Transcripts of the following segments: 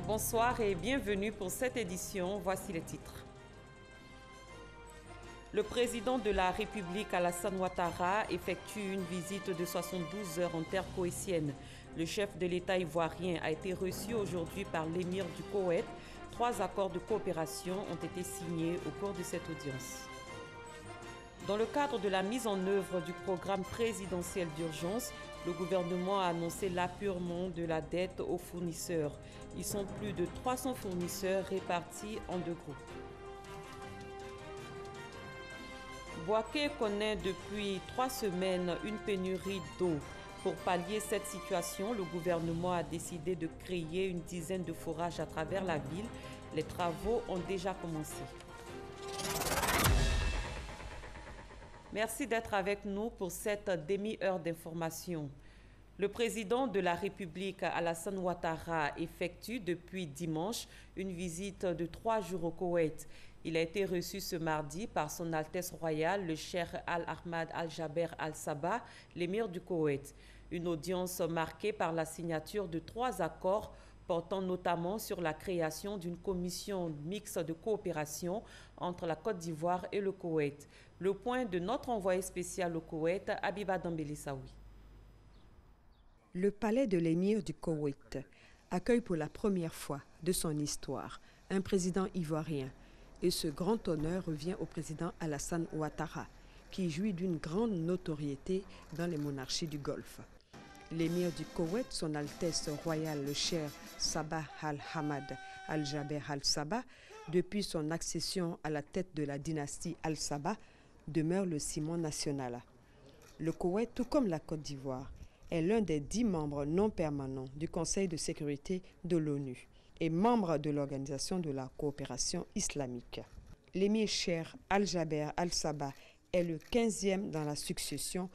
Bonsoir et bienvenue pour cette édition. Voici les titres. Le président de la République, Alassane Ouattara, effectue une visite de 72 heures en terre koweïtienne. Le chef de l'État ivoirien a été reçu aujourd'hui par l'émir du Koweït. 3 accords de coopération ont été signés au cours de cette audience. Dans le cadre de la mise en œuvre du programme présidentiel d'urgence, le gouvernement a annoncé l'apurement de la dette aux fournisseurs. Ils sont plus de 300 fournisseurs répartis en 2 groupes. Bouaké connaît depuis 3 semaines une pénurie d'eau. Pour pallier cette situation, le gouvernement a décidé de créer une dizaine de forages à travers la ville. Les travaux ont déjà commencé. Merci d'être avec nous pour cette demi-heure d'information. Le président de la République, Alassane Ouattara, effectue depuis dimanche une visite de 3 jours au Koweït. Il a été reçu ce mardi par son Altesse royale, le Cheikh Al-Ahmad Al-Jaber Al-Sabah, l'émir du Koweït. Une audience marquée par la signature de 3 accords portant notamment sur la création d'une commission mixte de coopération entre la Côte d'Ivoire et le Koweït. Le point de notre envoyé spécial au Koweït, Habiba Dambélissaoui. Le palais de l'émir du Koweït accueille pour la première fois de son histoire un président ivoirien. Et ce grand honneur revient au président Alassane Ouattara, qui jouit d'une grande notoriété dans les monarchies du Golfe. L'émir du Koweït, son Altesse royale le Cheikh Sabah Al-Ahmad Al-Jaber Al-Sabah, depuis son accession à la tête de la dynastie Al-Sabah, demeure le ciment national. Le Koweït, tout comme la Côte d'Ivoire, est l'un des 10 membres non permanents du Conseil de sécurité de l'ONU et membre de l'Organisation de la coopération islamique. L'émir Cheikh Al-Jaber Al-Sabah est le 15e dans la succession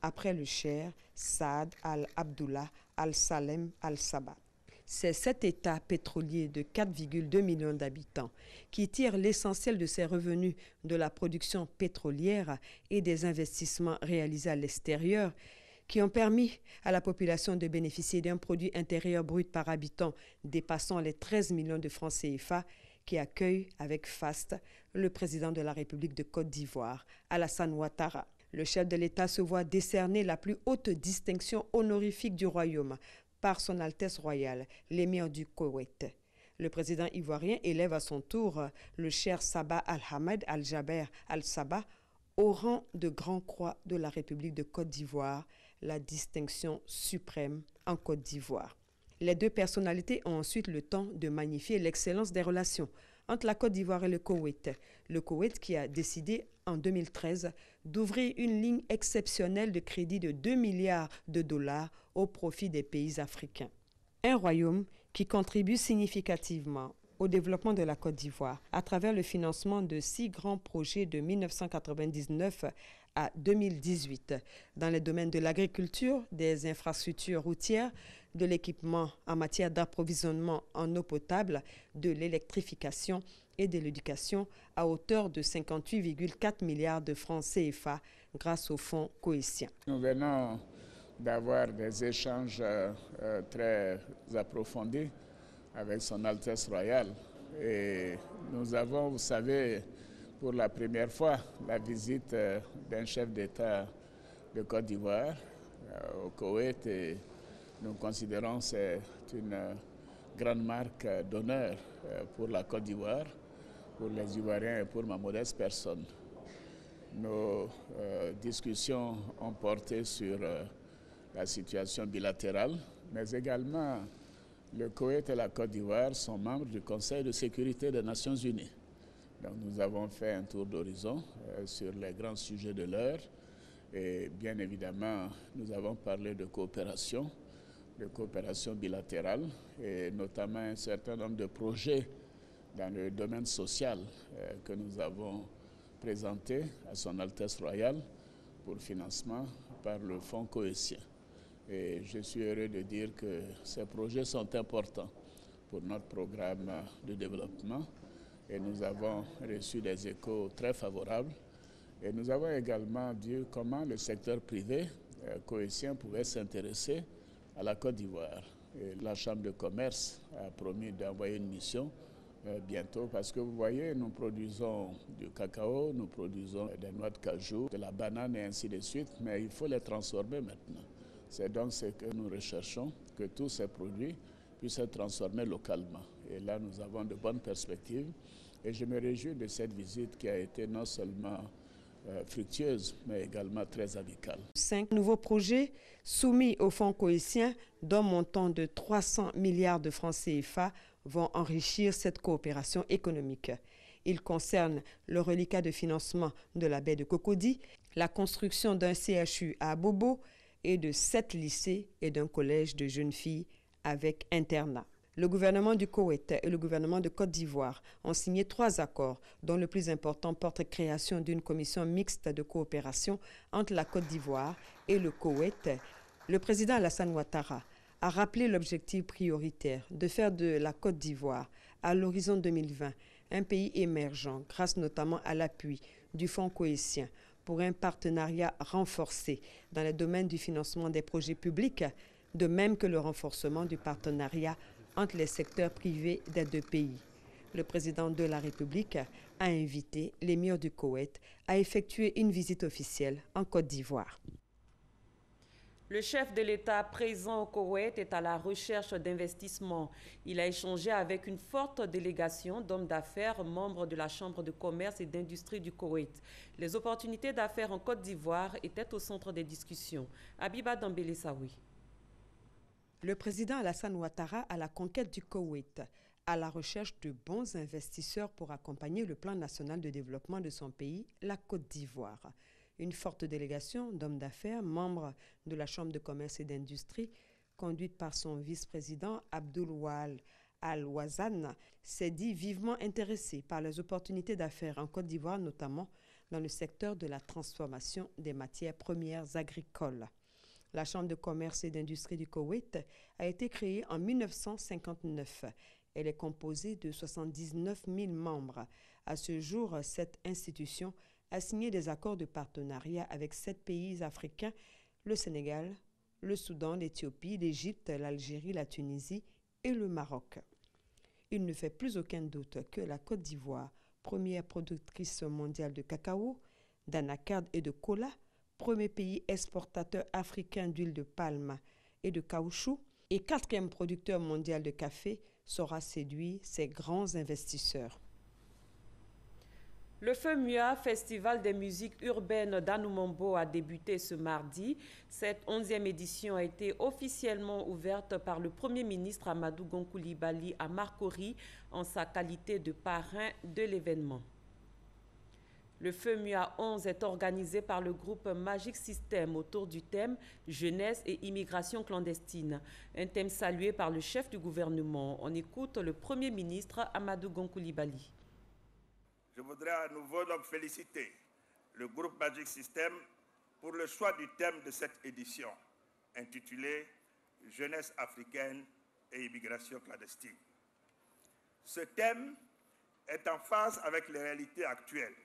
après le Cheikh Saad Al-Abdullah Al-Salem Al-Sabah. C'est cet État pétrolier de 4,2 millions d'habitants qui tire l'essentiel de ses revenus de la production pétrolière et des investissements réalisés à l'extérieur qui ont permis à la population de bénéficier d'un produit intérieur brut par habitant dépassant les 13 millions de francs CFA, qui accueille avec faste le président de la République de Côte d'Ivoire, Alassane Ouattara. Le chef de l'État se voit décerner la plus haute distinction honorifique du royaume par son Altesse royale, l'émir du Koweït. Le président ivoirien élève à son tour le Cheikh Sabah Al-Ahmad Al-Jaber Al-Sabah au rang de Grand Croix de la République de Côte d'Ivoire, la distinction suprême en Côte d'Ivoire. Les 2 personnalités ont ensuite le temps de magnifier l'excellence des relations entre la Côte d'Ivoire et le Koweït. Le Koweït qui a décidé en 2013 d'ouvrir une ligne exceptionnelle de crédit de 2 milliards de dollars au profit des pays africains. Un royaume qui contribue significativement au développement de la Côte d'Ivoire à travers le financement de 6 grands projets de 1999 à 2018 dans les domaines de l'agriculture, des infrastructures routières, de l'équipement en matière d'approvisionnement en eau potable, de l'électrification et de l'éducation à hauteur de 58,4 milliards de francs CFA grâce au fonds koweïtien. Nous venons d'avoir des échanges très approfondis avec son Altesse royale. Et nous avons, vous savez, pour la première fois, la visite d'un chef d'État de Côte d'Ivoire au Koweït. Et nous considérons que c'est une grande marque d'honneur pour la Côte d'Ivoire, pour les Ivoiriens et pour ma modeste personne. Nos discussions ont porté sur la situation bilatérale, mais également le Koweït et la Côte d'Ivoire sont membres du Conseil de sécurité des Nations Unies. Donc nous avons fait un tour d'horizon sur les grands sujets de l'heure et bien évidemment nous avons parlé de coopération bilatérale et notamment un certain nombre de projets dans le domaine social que nous avons présentés à son Altesse royale pour financement par le fonds koweïtien. Et je suis heureux de dire que ces projets sont importants pour notre programme de développement et nous avons reçu des échos très favorables. Et nous avons également vu comment le secteur privé koweïtien pouvait s'intéresser à la Côte d'Ivoire. Et la Chambre de commerce a promis d'envoyer une mission bientôt parce que vous voyez, nous produisons du cacao, nous produisons des noix de cajou, de la banane et ainsi de suite, mais il faut les transformer maintenant. C'est donc ce que nous recherchons, que tous ces produits puissent être transformés localement. Et là, nous avons de bonnes perspectives. Et je me réjouis de cette visite qui a été non seulement fructueuse, mais également très amicale. 5 nouveaux projets soumis au Fonds cohésion d'un montant de 300 milliards de francs CFA vont enrichir cette coopération économique. Ils concernent le reliquat de financement de la baie de Cocody, la construction d'un CHU à Abobo et de 7 lycées et d'un collège de jeunes filles avec internat. Le gouvernement du Koweït et le gouvernement de Côte d'Ivoire ont signé 3 accords, dont le plus important porte création d'une commission mixte de coopération entre la Côte d'Ivoire et le Koweït. Le président Alassane Ouattara a rappelé l'objectif prioritaire de faire de la Côte d'Ivoire, à l'horizon 2020, un pays émergent grâce notamment à l'appui du Fonds cohésion pour un partenariat renforcé dans le domaine du financement des projets publics, de même que le renforcement du partenariat entre les secteurs privés des 2 pays. Le président de la République a invité l'émir du Koweït à effectuer une visite officielle en Côte d'Ivoire. Le chef de l'État présent au Koweït est à la recherche d'investissements. Il a échangé avec une forte délégation d'hommes d'affaires, membres de la Chambre de commerce et d'industrie du Koweït. Les opportunités d'affaires en Côte d'Ivoire étaient au centre des discussions. Habiba Dambélé Saoui. Le président Alassane Ouattara à la conquête du Koweït, à la recherche de bons investisseurs pour accompagner le plan national de développement de son pays, la Côte d'Ivoire. Une forte délégation d'hommes d'affaires, membres de la Chambre de commerce et d'industrie, conduite par son vice-président Abdoul Wahal Al-Wazan, s'est dit vivement intéressé par les opportunités d'affaires en Côte d'Ivoire, notamment dans le secteur de la transformation des matières premières agricoles. La Chambre de commerce et d'industrie du Koweït a été créée en 1959. Elle est composée de 79 000 membres. À ce jour, cette institution a signé des accords de partenariat avec 7 pays africains, le Sénégal, le Soudan, l'Éthiopie, l'Égypte, l'Algérie, la Tunisie et le Maroc. Il ne fait plus aucun doute que la Côte d'Ivoire, première productrice mondiale de cacao, d'anacarde et de cola, premier pays exportateur africain d'huile de palme et de caoutchouc et 4e producteur mondial de café, saura séduire ses grands investisseurs. Le FEMUA, Festival des musiques urbaines d'Anoumambo, a débuté ce mardi. Cette 11e édition a été officiellement ouverte par le Premier ministre Amadou Gon Coulibaly à Marcory en sa qualité de parrain de l'événement. Le FEMUA 11 est organisé par le groupe Magic System autour du thème « Jeunesse et immigration clandestine », un thème salué par le chef du gouvernement. On écoute le Premier ministre Amadou Gon Coulibaly. Je voudrais à nouveau donc féliciter le groupe Magic System pour le choix du thème de cette édition, intitulé « Jeunesse africaine et immigration clandestine ». Ce thème est en phase avec les réalités actuelles.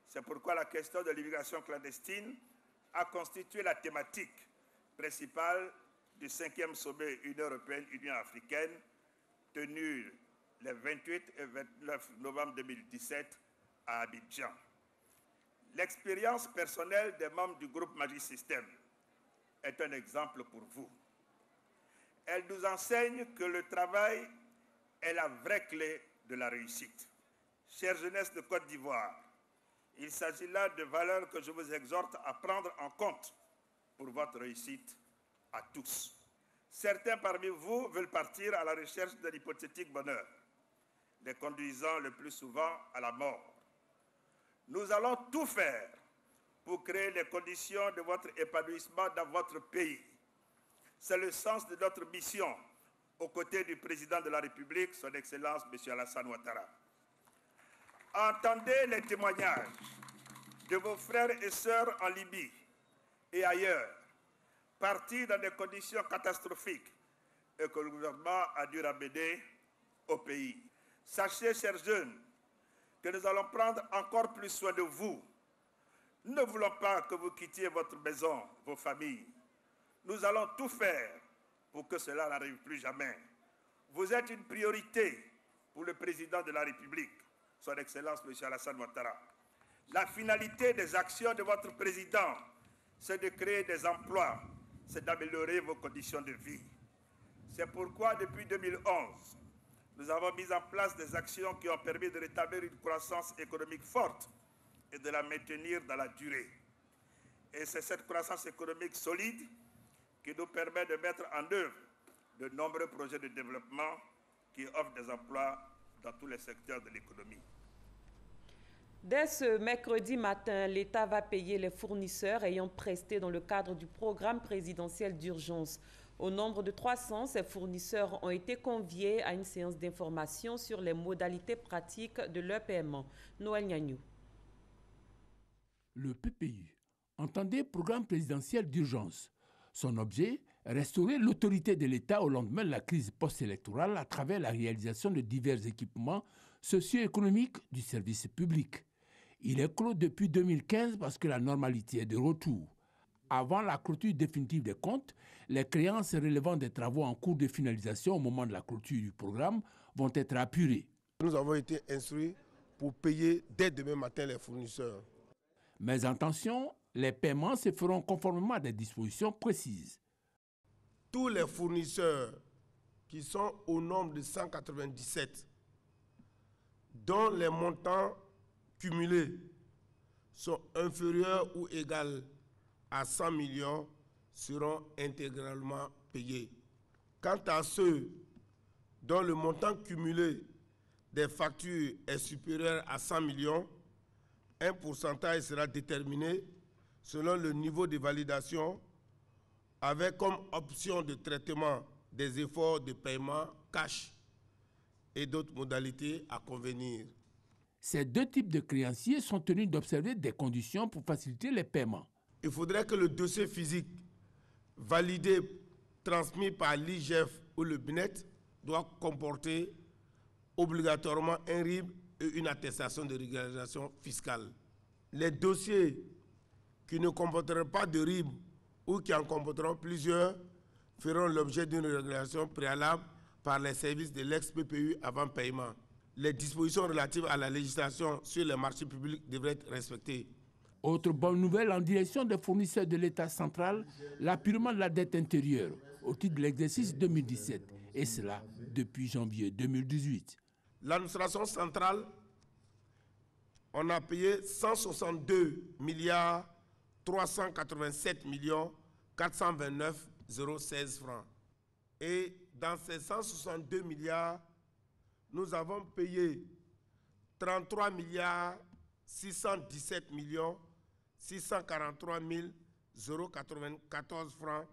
C'est pourquoi la question de l'immigration clandestine a constitué la thématique principale du 5e sommet Union européenne-Union africaine tenu les 28 et 29 novembre 2017 à Abidjan. L'expérience personnelle des membres du groupe Magic System est un exemple pour vous. Elle nous enseigne que le travail est la vraie clé de la réussite. Chère jeunesse de Côte d'Ivoire, il s'agit là de valeurs que je vous exhorte à prendre en compte pour votre réussite à tous. Certains parmi vous veulent partir à la recherche de l'hypothétique bonheur, les conduisant le plus souvent à la mort. Nous allons tout faire pour créer les conditions de votre épanouissement dans votre pays. C'est le sens de notre mission aux côtés du président de la République, son Excellence M. Alassane Ouattara. Entendez les témoignages de vos frères et sœurs en Libye et ailleurs, partis dans des conditions catastrophiques et que le gouvernement a dû ramener au pays. Sachez, chers jeunes, que nous allons prendre encore plus soin de vous. Nous ne voulons pas que vous quittiez votre maison, vos familles. Nous allons tout faire pour pour que cela n'arrive plus jamais. Vous êtes une priorité pour le président de la République, son Excellence M. Alassane Ouattara. La finalité des actions de votre président, c'est de créer des emplois, c'est d'améliorer vos conditions de vie. C'est pourquoi, depuis 2011, nous avons mis en place des actions qui ont permis de rétablir une croissance économique forte et de la maintenir dans la durée. Et c'est cette croissance économique solide qui nous permet de mettre en œuvre de nombreux projets de développement qui offrent des emplois dans tous les secteurs de l'économie. Dès ce mercredi matin, l'État va payer les fournisseurs ayant presté dans le cadre du programme présidentiel d'urgence. Au nombre de 300, ces fournisseurs ont été conviés à une séance d'information sur les modalités pratiques de leur paiement. Noël Niagnou. Le PPU entendait programme présidentiel d'urgence. Son objet, restaurer l'autorité de l'État au lendemain de la crise post-électorale à travers la réalisation de divers équipements socio-économiques du service public. Il est clos depuis 2015 parce que la normalité est de retour. Avant la clôture définitive des comptes, les créances relevant des travaux en cours de finalisation au moment de la clôture du programme vont être apurées. Nous avons été instruits pour payer dès demain matin les fournisseurs. Mais attention, les paiements se feront conformément à des dispositions précises. Tous les fournisseurs qui sont au nombre de 197, dont les montants cumulés sont inférieurs ou égaux à 100 millions, seront intégralement payés. Quant à ceux dont le montant cumulé des factures est supérieur à 100 millions, un pourcentage sera déterminé selon le niveau de validation avec comme option de traitement des efforts de paiement cash et d'autres modalités à convenir. Ces deux types de créanciers sont tenus d'observer des conditions pour faciliter les paiements. Il faudrait que le dossier physique validé, transmis par l'IGF ou le BNET, doit comporter obligatoirement un RIB et une attestation de régularisation fiscale. Les dossiers qui ne comporteront pas de RIB ou qui en comporteront plusieurs feront l'objet d'une régularisation préalable par les services de l'ex-PPU avant paiement. Les dispositions relatives à la législation sur les marchés publics devraient être respectées. Autre bonne nouvelle en direction des fournisseurs de l'État central, l'appurement de la dette intérieure au titre de l'exercice 2017, et cela depuis janvier 2018. L'administration centrale, on a payé 162 milliards 387 millions 429 016 francs. Et dans ces 162 milliards, nous avons payé 33 milliards 617 millions 643 094 francs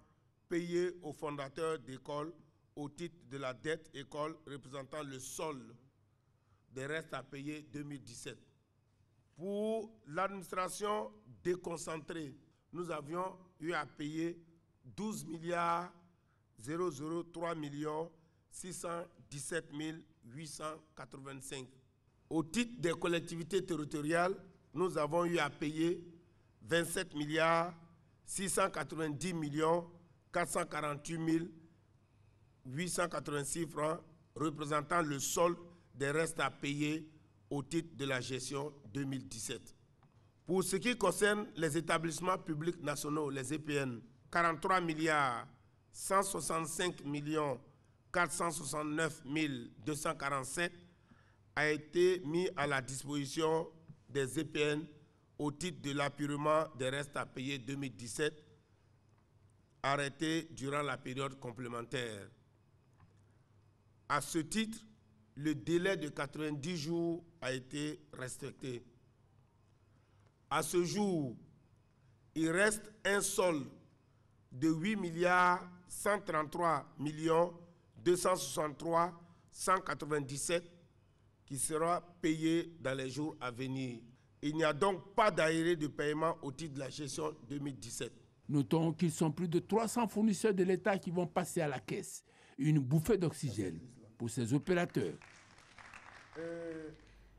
payés aux fondateurs d'écoles au titre de la dette école représentant le solde des restes à payer 2017. Pour l'administration déconcentrée, nous avions eu à payer 12 milliards 003 millions 617 885. Au titre des collectivités territoriales, nous avons eu à payer 27 milliards 690 millions 448 886 francs, représentant le solde des restes à payer au titre de la gestion 2017. Pour ce qui concerne les établissements publics nationaux, les EPN, 43 milliards 165 millions 469 247 a été mis à la disposition des EPN au titre de l'appurement des restes à payer 2017, arrêté durant la période complémentaire. À ce titre, le délai de 90 jours a été respecté. À ce jour, il reste un solde de 8 milliards 133 millions 263 197 qui sera payé dans les jours à venir. Il n'y a donc pas d'arrêt de paiement au titre de la gestion 2017. Notons qu'ils sont plus de 300 fournisseurs de l'État qui vont passer à la caisse. Une bouffée d'oxygène pour ces opérateurs.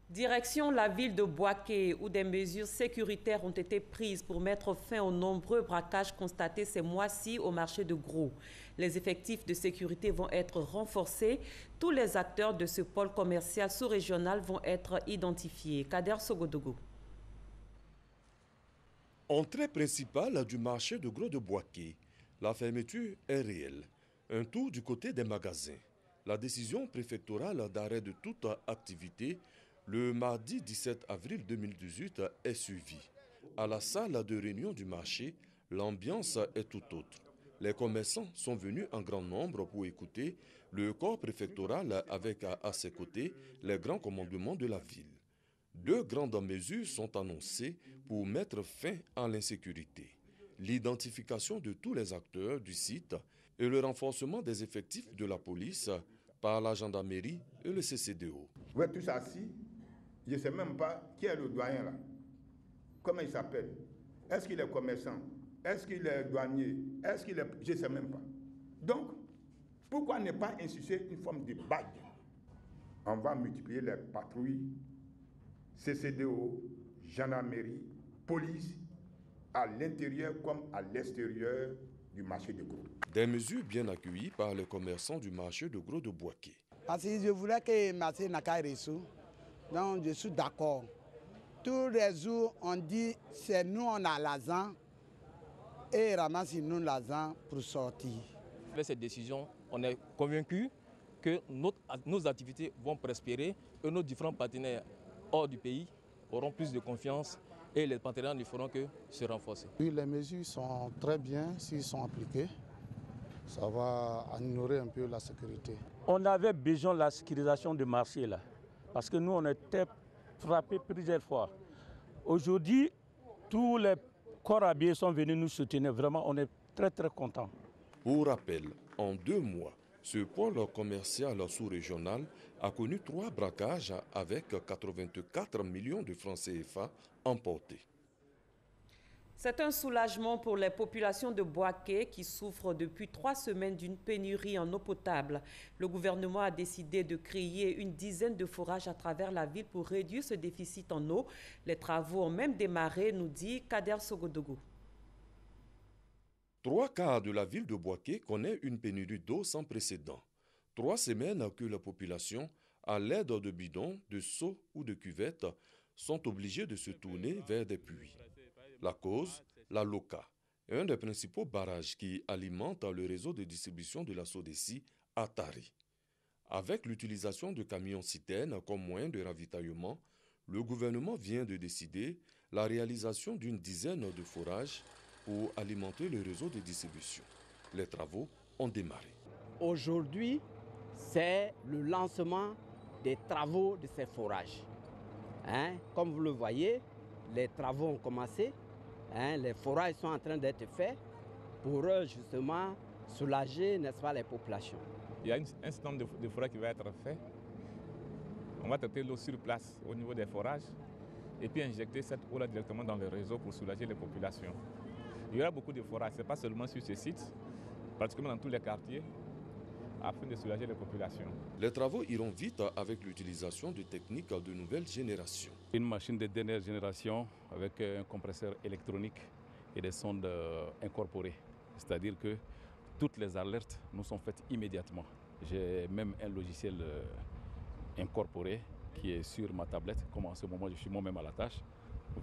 Direction la ville de Bouaké, où des mesures sécuritaires ont été prises pour mettre fin aux nombreux braquages constatés ces mois-ci au marché de Gros. Les effectifs de sécurité vont être renforcés. Tous les acteurs de ce pôle commercial sous-régional vont être identifiés. Kader Sogodogo. Entrée principale du marché de Gros de Bouaké. La fermeture est réelle. Un tour du côté des magasins. La décision préfectorale d'arrêt de toute activité le mardi 17 avril 2018 est suivie. À la salle de réunion du marché, l'ambiance est tout autre. Les commerçants sont venus en grand nombre pour écouter le corps préfectoral avec à ses côtés les grands commandements de la ville. 2 grandes mesures sont annoncées pour mettre fin à l'insécurité. L'identification de tous les acteurs du site et le renforcement des effectifs de la police par la gendarmerie et le CCDO. Vous êtes tous assis, je ne sais même pas qui est le doyen là. Comment il s'appelle? Est-ce qu'il est commerçant? Est-ce qu'il est douanier? Est-ce qu'il est... Je ne sais même pas. Donc, pourquoi ne pas instituer une forme de badge? On va multiplier les patrouilles, CCDO, gendarmerie, police, à l'intérieur comme à l'extérieur du marché de Gros. Des mesures bien accueillies par les commerçants du marché de Gros de Bouaké. Parce que je voulais que le marché n'a qu'à résoudre. Donc je suis d'accord. Tous les jours, on dit c'est nous on a l'argent et ramasse nous l'argent pour sortir. Avec cette décision, on est convaincu que nos activités vont prospérer et nos différents partenaires hors du pays auront plus de confiance et les partenaires ne feront que se renforcer. Oui, les mesures sont très bien s'ils sont appliqués. Ça va améliorer un peu la sécurité. On avait besoin de la sécurisation du marché là, parce que nous on était frappés plusieurs fois. Aujourd'hui, tous les corps habillés sont venus nous soutenir. Vraiment, on est très très contents. Pour rappel, en 2 mois, ce pôle commercial sous-régional a connu 3 braquages avec 84 millions de francs CFA emportés. C'est un soulagement pour les populations de Bouaké qui souffrent depuis 3 semaines d'une pénurie en eau potable. Le gouvernement a décidé de créer une dizaine de forages à travers la ville pour réduire ce déficit en eau. Les travaux ont même démarré, nous dit Kader Sogodogo. 3 quarts de la ville de Bouaké connaît une pénurie d'eau sans précédent. 3 semaines que la population, à l'aide de bidons, de seaux ou de cuvettes, sont obligés de se tourner vers des puits. La cause, la Loca, un des principaux barrages qui alimente le réseau de distribution de la Sodeci à Tari. Avec l'utilisation de camions-citernes comme moyen de ravitaillement, le gouvernement vient de décider la réalisation d'une dizaine de forages pour alimenter le réseau de distribution. Les travaux ont démarré. Aujourd'hui, c'est le lancement des travaux de ces forages. Comme vous le voyez, les travaux ont commencé. Les forages sont en train d'être faits pour justement soulager, n'est-ce pas, les populations. Il y a un certain nombre de forages qui va être fait. On va traiter l'eau sur place au niveau des forages et puis injecter cette eau-là directement dans le réseau pour soulager les populations. Il y aura beaucoup de forages, ce n'est pas seulement sur ce site, pratiquement dans tous les quartiers, afin de soulager les populations. Les travaux iront vite avec l'utilisation de techniques de nouvelle génération. Une machine de dernière génération avec un compresseur électronique et des sondes incorporées. C'est-à-dire que toutes les alertes nous sont faites immédiatement. J'ai même un logiciel incorporé qui est sur ma tablette, comme en ce moment je suis moi-même à la tâche.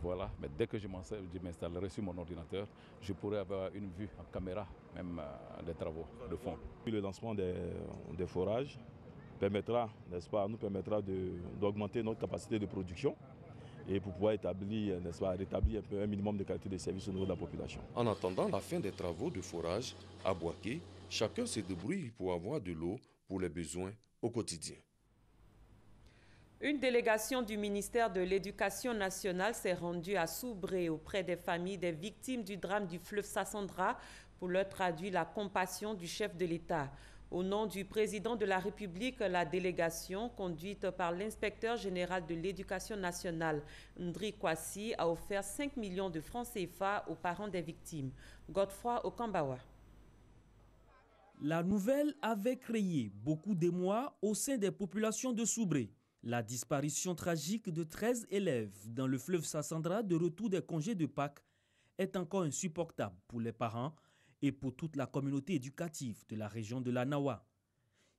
Voilà, mais dès que je m'installerai sur mon ordinateur, je pourrai avoir une vue en caméra, même des travaux de fond. Le lancement des forages permettra, n'est-ce pas, nous permettra d'augmenter notre capacité de production et pour pouvoir établir, n'est-ce pas, rétablir un peu un minimum de qualité de service au niveau de la population. En attendant la fin des travaux de forage à Bouaké, chacun se débrouille pour avoir de l'eau pour les besoins au quotidien. Une délégation du ministère de l'Éducation nationale s'est rendue à Soubré auprès des familles des victimes du drame du fleuve Sassandra pour leur traduire la compassion du chef de l'État. Au nom du président de la République, la délégation, conduite par l'inspecteur général de l'Éducation nationale, Ndri Kwasi, a offert 5 millions de francs CFA aux parents des victimes. Godefroy Okambawa. La nouvelle avait créé beaucoup d'émoi au sein des populations de Soubré. La disparition tragique de 13 élèves dans le fleuve Sassandra de retour des congés de Pâques est encore insupportable pour les parents et pour toute la communauté éducative de la région de la Nawa.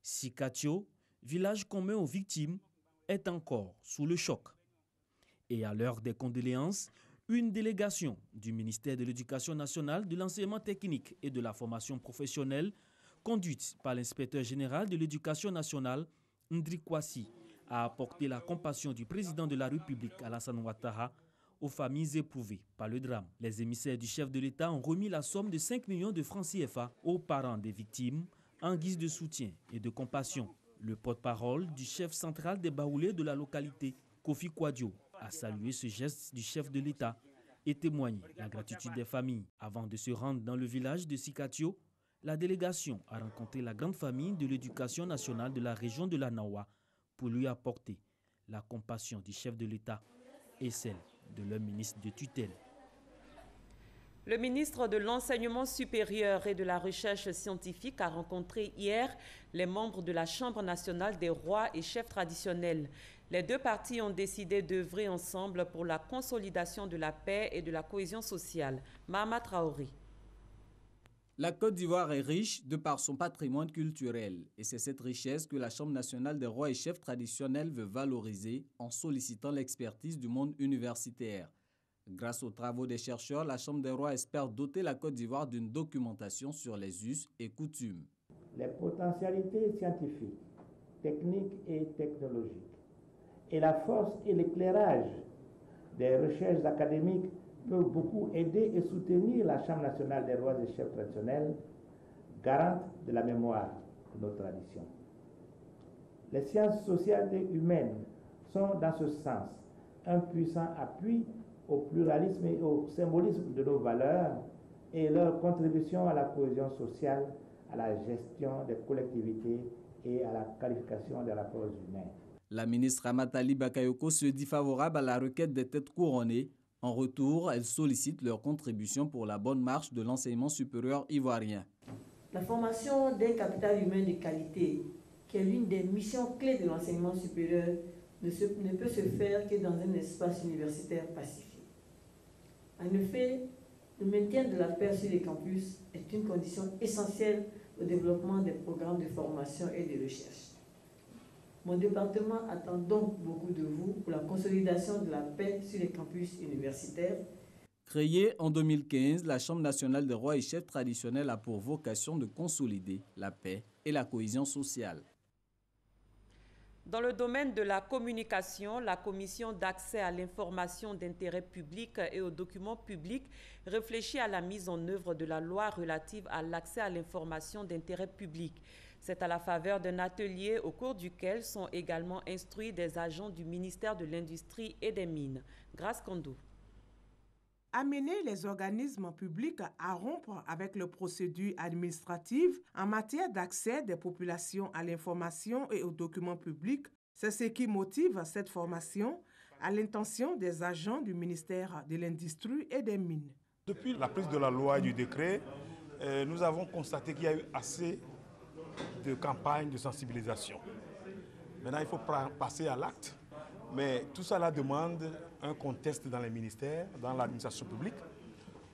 Sikatio, village commun aux victimes, est encore sous le choc. Et à l'heure des condoléances, une délégation du ministère de l'Éducation nationale, de l'enseignement technique et de la formation professionnelle, conduite par l'inspecteur général de l'Éducation nationale, Ndri Kwasi, a apporté la compassion du président de la République, Alassane Ouattara, aux familles éprouvées par le drame. Les émissaires du chef de l'État ont remis la somme de 5 millions de francs CFA aux parents des victimes en guise de soutien et de compassion. Le porte-parole du chef central des Baoulés de la localité, Kofi Kouadio, a salué ce geste du chef de l'État et témoigné la gratitude des familles. Avant de se rendre dans le village de Sikatio, la délégation a rencontré la grande famille de l'éducation nationale de la région de la Nawa pour lui apporter la compassion du chef de l'État et celle de leur ministre de tutelle. Le ministre de l'Enseignement supérieur et de la Recherche scientifique a rencontré hier les membres de la Chambre nationale des rois et chefs traditionnels. Les deux parties ont décidé d'œuvrer ensemble pour la consolidation de la paix et de la cohésion sociale. Mahama Traoré. La Côte d'Ivoire est riche de par son patrimoine culturel et c'est cette richesse que la Chambre nationale des rois et chefs traditionnels veut valoriser en sollicitant l'expertise du monde universitaire. Grâce aux travaux des chercheurs, la Chambre des rois espère doter la Côte d'Ivoire d'une documentation sur les us et coutumes. Les potentialités scientifiques, techniques et technologiques et la force et l'éclairage des recherches académiques peuvent beaucoup aider et soutenir la Chambre nationale des rois et chefs traditionnels, garante de la mémoire de nos traditions. Les sciences sociales et humaines sont dans ce sens un puissant appui au pluralisme et au symbolisme de nos valeurs et leur contribution à la cohésion sociale, à la gestion des collectivités et à la qualification des rapports humains. La ministre Amatali Bakayoko se dit favorable à la requête des têtes couronnées. En retour, elle sollicite leur contribution pour la bonne marche de l'enseignement supérieur ivoirien. La formation d'un capital humain de qualité, qui est l'une des missions clés de l'enseignement supérieur, ne peut se faire que dans un espace universitaire pacifié. En effet, le maintien de la paix sur les campus est une condition essentielle au développement des programmes de formation et de recherche. Mon département attend donc beaucoup de vous pour la consolidation de la paix sur les campus universitaires. Créée en 2015, la Chambre nationale des rois et chefs traditionnels a pour vocation de consolider la paix et la cohésion sociale. Dans le domaine de la communication, la Commission d'accès à l'information d'intérêt public et aux documents publics réfléchit à la mise en œuvre de la loi relative à l'accès à l'information d'intérêt public. C'est à la faveur d'un atelier au cours duquel sont également instruits des agents du ministère de l'Industrie et des Mines. Grace Kondo. Amener les organismes publics à rompre avec les procédures administratives en matière d'accès des populations à l'information et aux documents publics, c'est ce qui motive cette formation à l'intention des agents du ministère de l'Industrie et des Mines. Depuis la prise de la loi et du décret, nous avons constaté qu'il y a eu assez de campagnes de sensibilisation. Maintenant, il faut passer à l'acte. Mais tout cela demande un contexte dans les ministères, dans l'administration publique.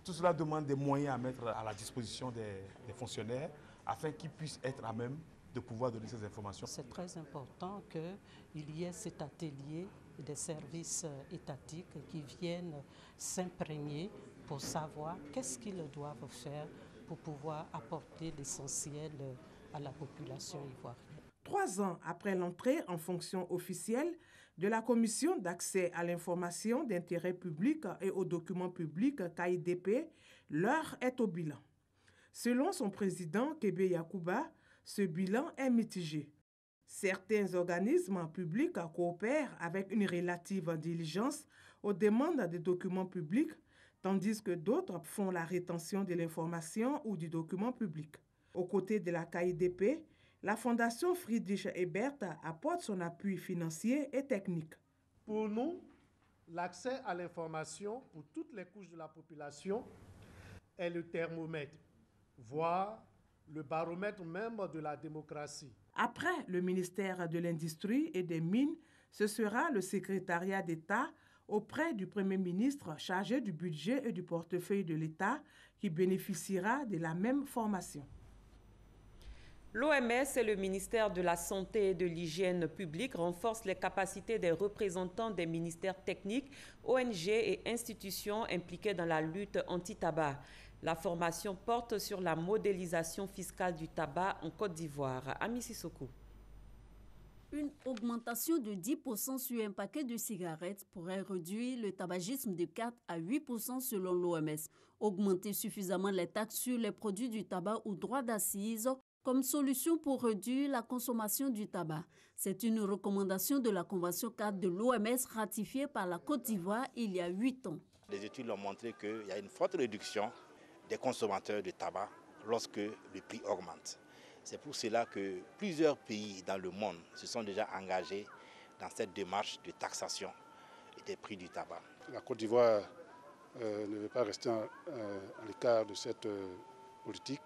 Tout cela demande des moyens à mettre à la disposition des fonctionnaires afin qu'ils puissent être à même de pouvoir donner ces informations. C'est très important qu'il y ait cet atelier des services étatiques qui viennent s'imprégner pour savoir qu'est-ce qu'ils doivent faire pour pouvoir apporter l'essentiel à la population ivoirienne. 3 ans après l'entrée en fonction officielle de la Commission d'accès à l'information d'intérêt public et aux documents publics KIDP, l'heure est au bilan. Selon son président Kébé Yakouba, ce bilan est mitigé. Certains organismes publics coopèrent avec une relative diligence aux demandes des documents publics, tandis que d'autres font la rétention de l'information ou du document public. Aux côtés de la KIDP, la Fondation Friedrich Ebert apporte son appui financier et technique. Pour nous, l'accès à l'information pour toutes les couches de la population est le thermomètre, voire le baromètre même de la démocratie. Après le ministère de l'Industrie et des Mines, Ce sera le secrétariat d'État auprès du Premier ministre chargé du budget et du portefeuille de l'État qui bénéficiera de la même formation. L'OMS et le ministère de la Santé et de l'Hygiène publique renforcent les capacités des représentants des ministères techniques, ONG et institutions impliquées dans la lutte anti-tabac. La formation porte sur la modélisation fiscale du tabac en Côte d'Ivoire. Ami Sissoko. Une augmentation de 10% sur un paquet de cigarettes pourrait réduire le tabagisme de 4 à 8% selon l'OMS. Augmenter suffisamment les taxes sur les produits du tabac ou droits d'assises comme solution pour réduire la consommation du tabac. C'est une recommandation de la Convention cadre de l'OMS ratifiée par la Côte d'Ivoire il y a 8 ans. Les études ont montré qu'il y a une forte réduction des consommateurs de tabac lorsque le prix augmente. C'est pour cela que plusieurs pays dans le monde se sont déjà engagés dans cette démarche de taxation des prix du tabac. La Côte d'Ivoire ne veut pas rester à l'écart de cette politique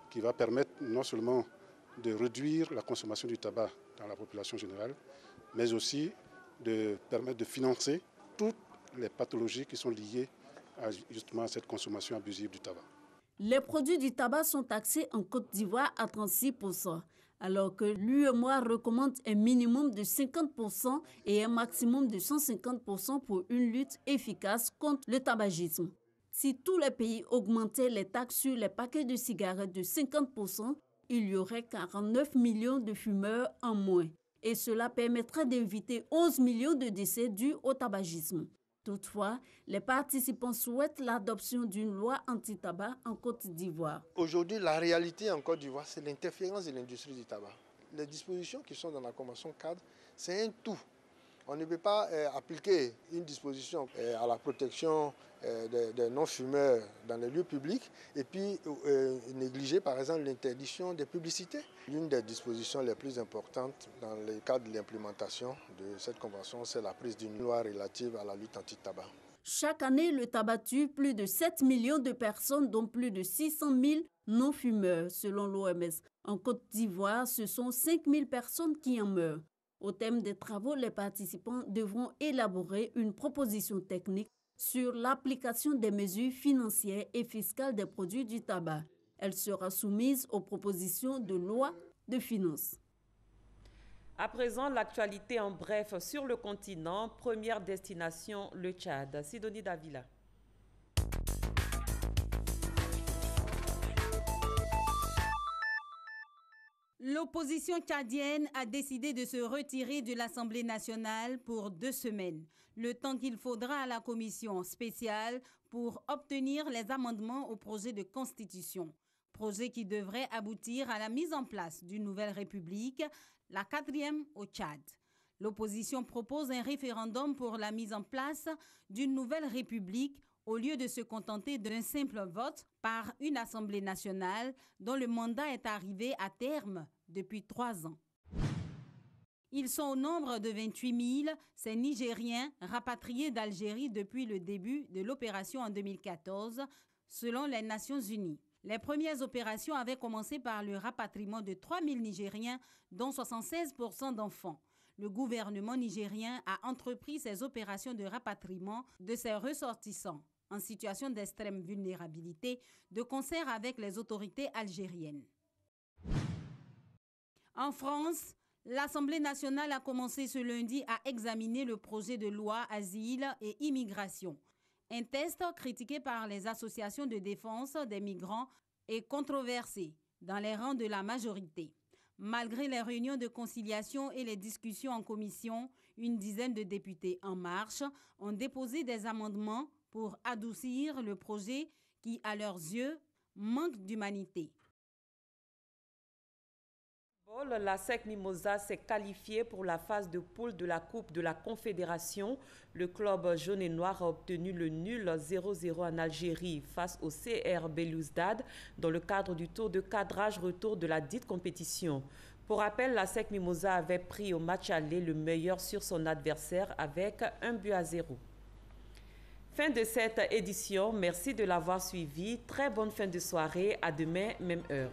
qui va permettre non seulement de réduire la consommation du tabac dans la population générale, mais aussi de permettre de financer toutes les pathologies qui sont liées justement à cette consommation abusive du tabac. Les produits du tabac sont taxés en Côte d'Ivoire à 36%, alors que l'UEMOA recommande un minimum de 50% et un maximum de 150% pour une lutte efficace contre le tabagisme. Si tous les pays augmentaient les taxes sur les paquets de cigarettes de 50%, il y aurait 49 millions de fumeurs en moins. Et cela permettrait d'éviter 11 millions de décès dus au tabagisme. Toutefois, les participants souhaitent l'adoption d'une loi anti-tabac en Côte d'Ivoire. Aujourd'hui, la réalité en Côte d'Ivoire, c'est l'interférence de l'industrie du tabac. Les dispositions qui sont dans la Convention cadre, c'est un tout. On ne peut pas appliquer une disposition à la protection des non-fumeurs dans les lieux publics et puis négliger par exemple l'interdiction des publicités. L'une des dispositions les plus importantes dans le cadre de l'implémentation de cette convention, c'est la prise d'une loi relative à la lutte anti-tabac. Chaque année, le tabac tue plus de 7 millions de personnes, dont plus de 600 000 non-fumeurs, selon l'OMS. En Côte d'Ivoire, ce sont 5 000 personnes qui en meurent. Au terme des travaux, les participants devront élaborer une proposition technique sur l'application des mesures financières et fiscales des produits du tabac. Elle sera soumise aux propositions de loi de finances. À présent, l'actualité en bref sur le continent. Première destination, le Tchad. Sidonie Davila. L'opposition tchadienne a décidé de se retirer de l'Assemblée nationale pour 2 semaines, le temps qu'il faudra à la commission spéciale pour obtenir les amendements au projet de constitution. Projet qui devrait aboutir à la mise en place d'une nouvelle république, la 4e au Tchad. L'opposition propose un référendum pour la mise en place d'une nouvelle république au lieu de se contenter d'un simple vote par une Assemblée nationale dont le mandat est arrivé à terme depuis 3 ans. Ils sont au nombre de 28 000, ces Nigériens rapatriés d'Algérie depuis le début de l'opération en 2014, selon les Nations Unies. Les premières opérations avaient commencé par le rapatriement de 3 000 Nigériens, dont 76% d'enfants. Le gouvernement nigérien a entrepris ces opérations de rapatriement de ses ressortissants en situation d'extrême vulnérabilité, de concert avec les autorités algériennes. En France, l'Assemblée nationale a commencé ce lundi à examiner le projet de loi Asile et Immigration. Un test critiqué par les associations de défense des migrants et controversé dans les rangs de la majorité. Malgré les réunions de conciliation et les discussions en commission, une dizaine de députés En Marche ont déposé des amendements pour adoucir le projet qui, à leurs yeux, manque d'humanité. La SEC Mimosa s'est qualifiée pour la phase de poule de la Coupe de la Confédération. Le club jaune et noir a obtenu le nul 0-0 en Algérie face au CR Belouizdad dans le cadre du tour de cadrage retour de la dite compétition. Pour rappel, la SEC Mimosa avait pris au match aller le meilleur sur son adversaire avec 1-0. Fin de cette édition. Merci de l'avoir suivi. Très bonne fin de soirée. À demain, même heure.